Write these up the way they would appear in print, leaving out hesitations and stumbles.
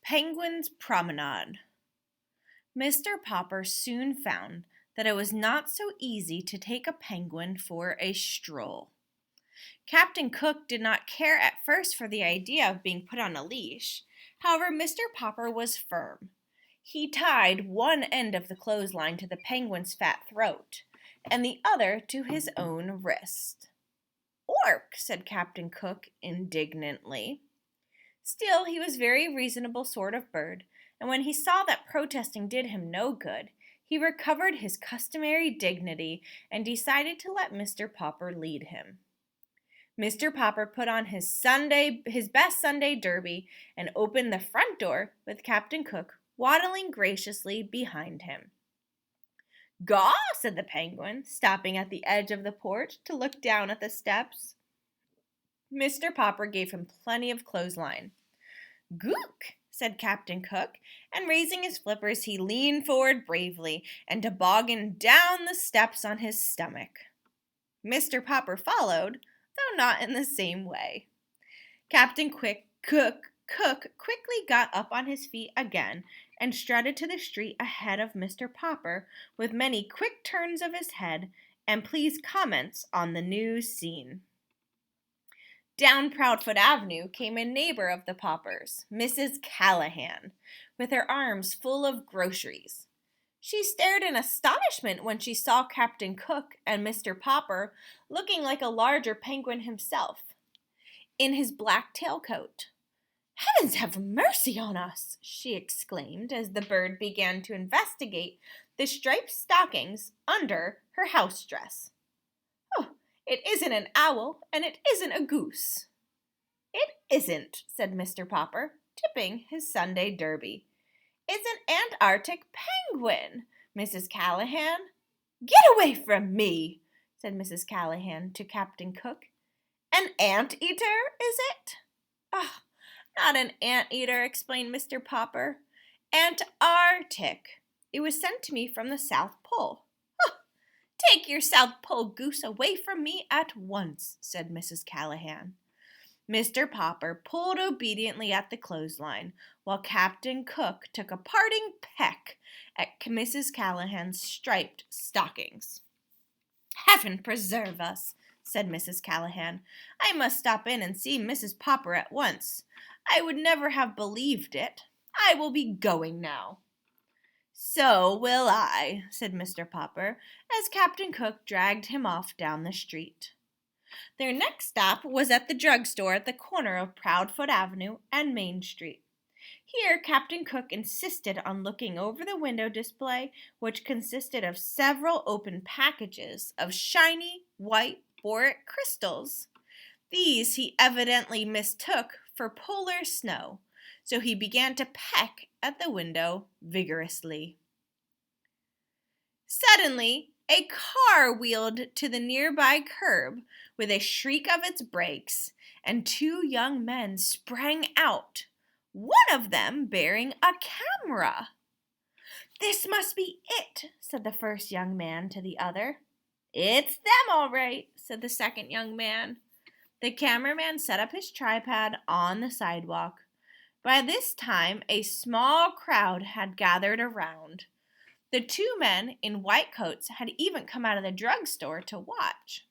Penguin's Promenade. Mr. Popper soon found that it was not so easy to take a penguin for a stroll. Captain Cook did not care at first for the idea of being put on a leash. However, Mr. Popper was firm. He tied one end of the clothesline to the penguin's fat throat, and the other to his own wrist. "Ork," said Captain Cook indignantly. Still, he was a very reasonable sort of bird, and when he saw that protesting did him no good, he recovered his customary dignity and decided to let Mr. Popper lead him. Mr. Popper put on his best Sunday derby and opened the front door with Captain Cook waddling graciously behind him. "Gaw," said the penguin, stopping at the edge of the porch to look down at the steps. Mr. Popper gave him plenty of clothesline. "Gook," said Captain Cook, and raising his flippers he leaned forward bravely and tobogganed down the steps on his stomach. Mr. Popper followed, though not in the same way. Captain Cook quickly got up on his feet again and strutted to the street ahead of Mr. Popper with many quick turns of his head and pleased comments on the new scene. Down Proudfoot Avenue came a neighbor of the Poppers, Mrs. Callahan, with her arms full of groceries. She stared in astonishment when she saw Captain Cook and Mr. Popper looking like a larger penguin himself, in his black tailcoat. "Heavens have mercy on us!" she exclaimed as the bird began to investigate the striped stockings under her house dress. "Oh, it isn't an owl, and it isn't a goose." "It isn't," said Mr. Popper, tipping his Sunday derby. "It's an Antarctic penguin, Mrs. Callahan." "Get away from me," said Mrs. Callahan to Captain Cook. "An anteater, is it?" "Oh, not an anteater," explained Mr. Popper. "Antarctic. It was sent to me from the South Pole." "Oh, take your South Pole goose away from me at once," said Mrs. Callahan. Mr. Popper pulled obediently at the clothesline, while Captain Cook took a parting peck at Mrs. Callahan's striped stockings. "Heaven preserve us," said Mrs. Callahan. "I must stop in and see Mrs. Popper at once. I would never have believed it. I will be going now." "So will I," said Mr. Popper, as Captain Cook dragged him off down the street. Their next stop was at the drugstore at the corner of Proudfoot Avenue and Main Street. Here Captain Cook insisted on looking over the window display, which consisted of several open packages of shiny, white boric crystals. These he evidently mistook for polar snow, so he began to peck at the window vigorously. Suddenly, a car wheeled to the nearby curb with a shriek of its brakes, and two young men sprang out, one of them bearing a camera. "This must be it," said the first young man to the other. "It's them, all right," said the second young man. The cameraman set up his tripod on the sidewalk. By this time, a small crowd had gathered around. The two men in white coats had even come out of the drugstore to watch.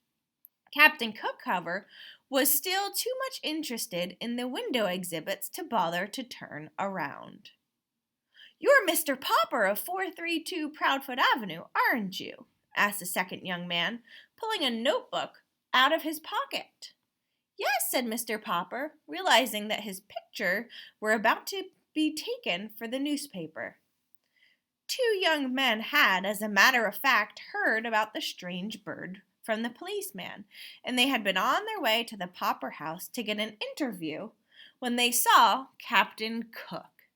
Captain Cook, however, was still too much interested in the window exhibits to bother to turn around. "You're Mr. Popper of 432 Proudfoot Avenue, aren't you?" asked the second young man, pulling a notebook out of his pocket. "Yes," said Mr. Popper, realizing that his picture were about to be taken for the newspaper. Two young men had, as a matter of fact, heard about the strange bird from the policeman, and they had been on their way to the Popper house to get an interview when they saw Captain Cook.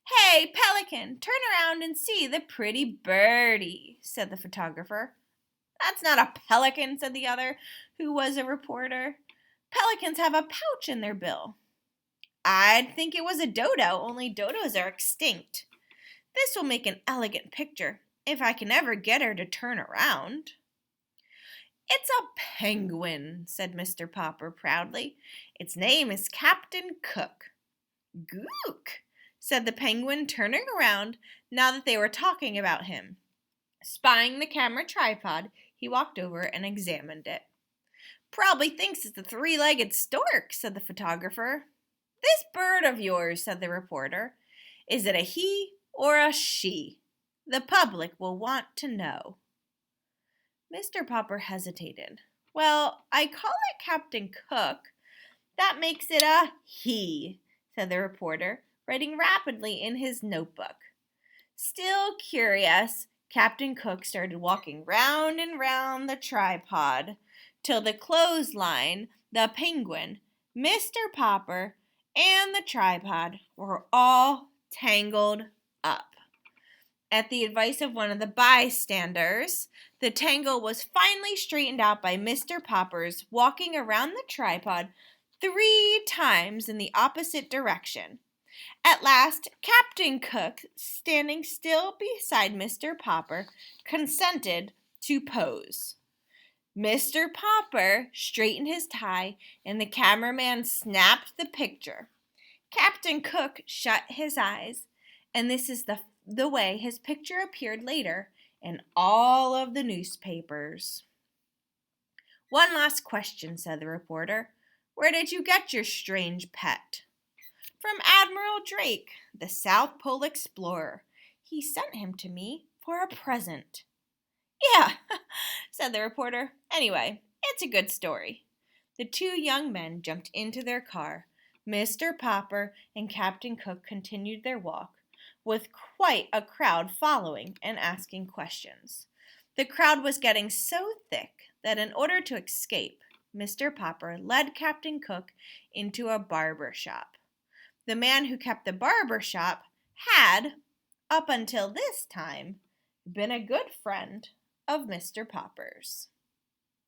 "Hey, Pelican, turn around and see the pretty birdie," said the photographer. "That's not a pelican," said the other, who was a reporter. "Pelicans have a pouch in their bill." "I'd think it was a dodo, only dodos are extinct. This will make an elegant picture, if I can ever get her to turn around." "It's a penguin," said Mr. Popper proudly. "Its name is Captain Cook." "Gook," said the penguin, turning around now that they were talking about him. Spying the camera tripod, he walked over and examined it. Probably thinks it's a three-legged stork, said the photographer. This bird of yours, said the reporter. Is it a he or a she? The public will want to know. Mr. Popper hesitated. Well, I call it Captain Cook. That makes it a he, said the reporter, writing rapidly in his notebook. Still curious, Captain Cook started walking round and round the tripod till the clothesline, the penguin, Mr. Popper, and the tripod were all tangled up. At the advice of one of the bystanders, the tangle was finally straightened out by Mr. Popper's walking around the tripod 3 times in the opposite direction. At last, Captain Cook, standing still beside Mr. Popper, consented to pose. Mr. Popper straightened his tie, and the cameraman snapped the picture. Captain Cook shut his eyes, and this is the way his picture appeared later in all of the newspapers. One last question, said the reporter. Where did you get your strange pet? From Admiral Drake, the South Pole explorer. He sent him to me for a present. Yeah, said the reporter. Anyway, it's a good story. The 2 young men jumped into their car. Mr. Popper and Captain Cook continued their walk, with quite a crowd following and asking questions. The crowd was getting so thick that in order to escape, Mr. Popper led Captain Cook into a barber shop. The man who kept the barber shop had, up until this time, been a good friend of Mr. Popper's.